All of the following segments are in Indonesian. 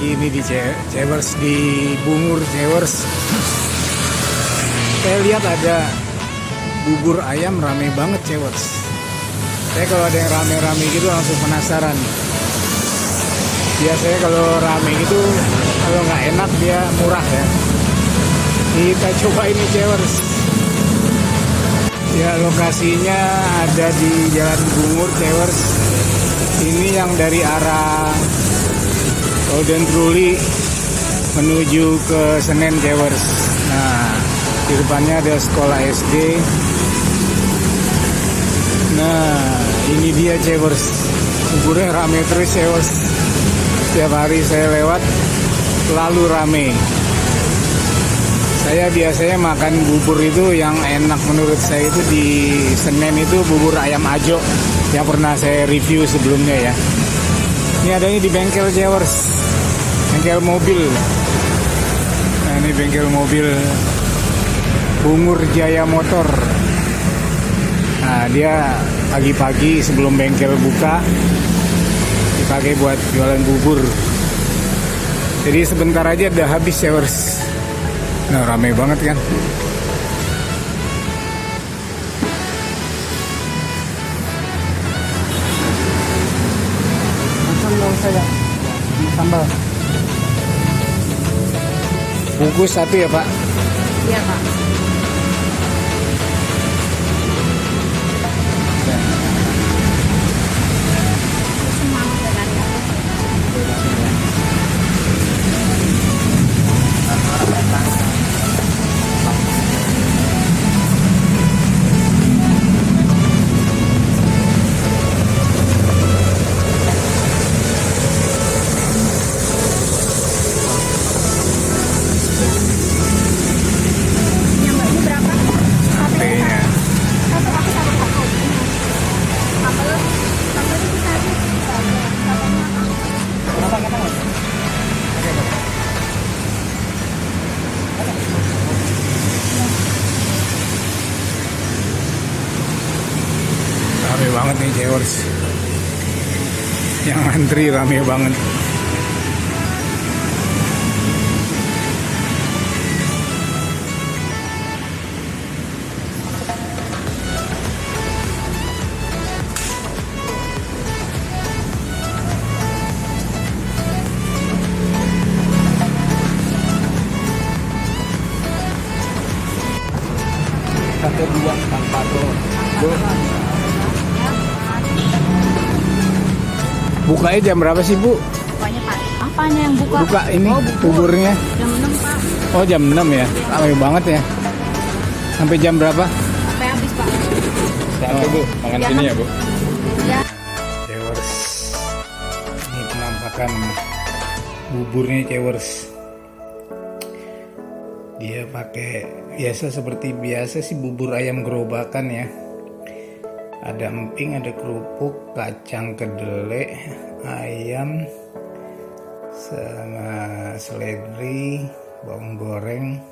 lagi ini di Cewers, di Bungur Cewers. Saya lihat ada bubur ayam rame banget Cewers. Saya kalau ada yang rame-rame gitu langsung penasaran. Biasanya kalau rame gitu, kalau nggak enak dia murah ya. Kita coba ini Cewers. Ya, lokasinya ada di Jalan Bungur Cewers. Ini yang dari arah Golden Truli menuju ke Senen Cewers. Nah, di depannya ada sekolah SD. Nah, ini dia Cewers. Buburnya rame terus Cewers. Setiap hari saya lewat selalu rame. Saya biasanya makan bubur itu yang enak menurut saya itu di Senen itu bubur ayam ajo yang pernah saya review sebelumnya ya. Ini adanya di bengkel Cewers, bengkel mobil. Nah, ini bengkel mobil Bungur Jaya Motor. Nah, dia pagi-pagi sebelum bengkel buka dipakai buat jualan bubur. Jadi sebentar aja udah habis Cewers. Nah, ramai banget kan. Sambal saya, sambal. Bungkus satu ya Pak? Iya Pak. Rame banget nih Cewers. Yang antri rame banget. Satu dua tanpa tuh. Bukanya jam berapa sih Bu? Bukanya Pak. Apanya yang buka? Buka ini buburnya. Jam 6 Pak. Oh, jam 6 ya. Ramai banget ya. Sampai jam berapa? Sampai habis Pak. Sampai Bu, makan Ya, sini kan? ya Bu. Ya. Cewers. Ini penampakan buburnya Cewers. Dia pakai biasa seperti biasa sih bubur ayam gerobakan ya. Ada emping, ada kerupuk, kacang kedelai, ayam, sama seledri, bawang goreng.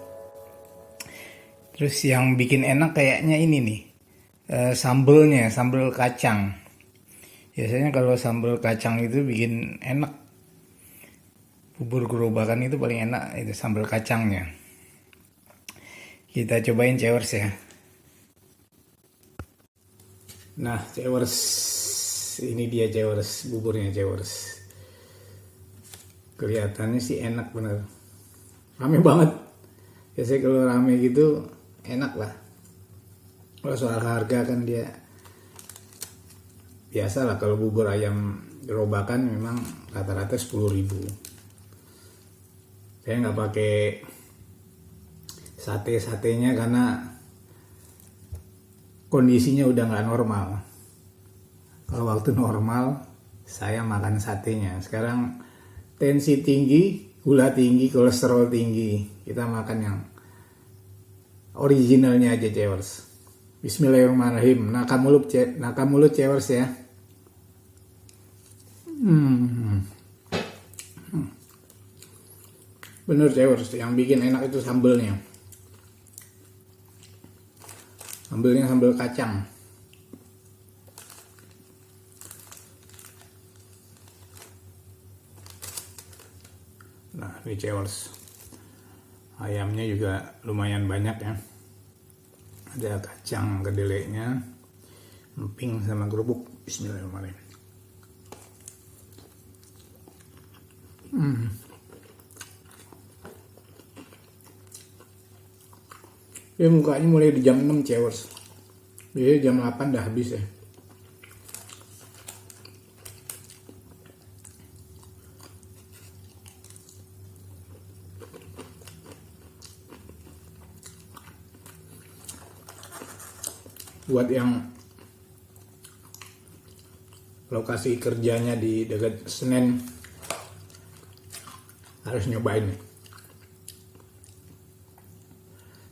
Terus yang bikin enak kayaknya ini nih, sambelnya, sambel kacang. Biasanya kalau sambal kacang itu bikin enak. Bubur gerobakan itu paling enak, itu sambal kacangnya. Kita cobain Cewers ya. Nah Cewers, ini dia Cewers, buburnya Cewers. Kelihatannya sih enak bener. Rame banget. Biasanya kalau rame gitu enak lah. Kalau soal harga kan dia biasa lah, kalau bubur ayam gerobakan memang rata-rata 10.000. Saya nggak pakai sate-satenya karena kondisinya udah nggak normal. Kalau waktu normal saya makan satenya. Sekarang tensi tinggi, gula tinggi, kolesterol tinggi. Kita makan yang originalnya aja Cewers. Bismillahirrahmanirrahim. Naka mulut Cewers ya. Bener Cewers, yang bikin enak itu sambelnya. Sambelnya sambel kacang. di Cewers. Ayamnya juga lumayan banyak ya. Ada kacang kedelainya, emping sama kerupuk. Bismillahirrahmanirrahim. Ya mukanya mulai di jam 6 Cewers. Biasanya jam 8 dah habis ya. Buat yang lokasi kerjanya di dekat Senen harus nyobain nih.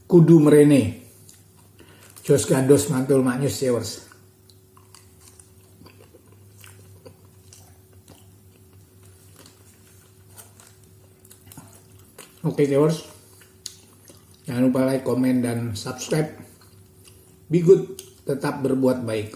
Kudu merene Jos Gandos Mantul Maknyus Cewers. Oke Cewers, jangan lupa like, komen, dan subscribe. Be good, tetap berbuat baik.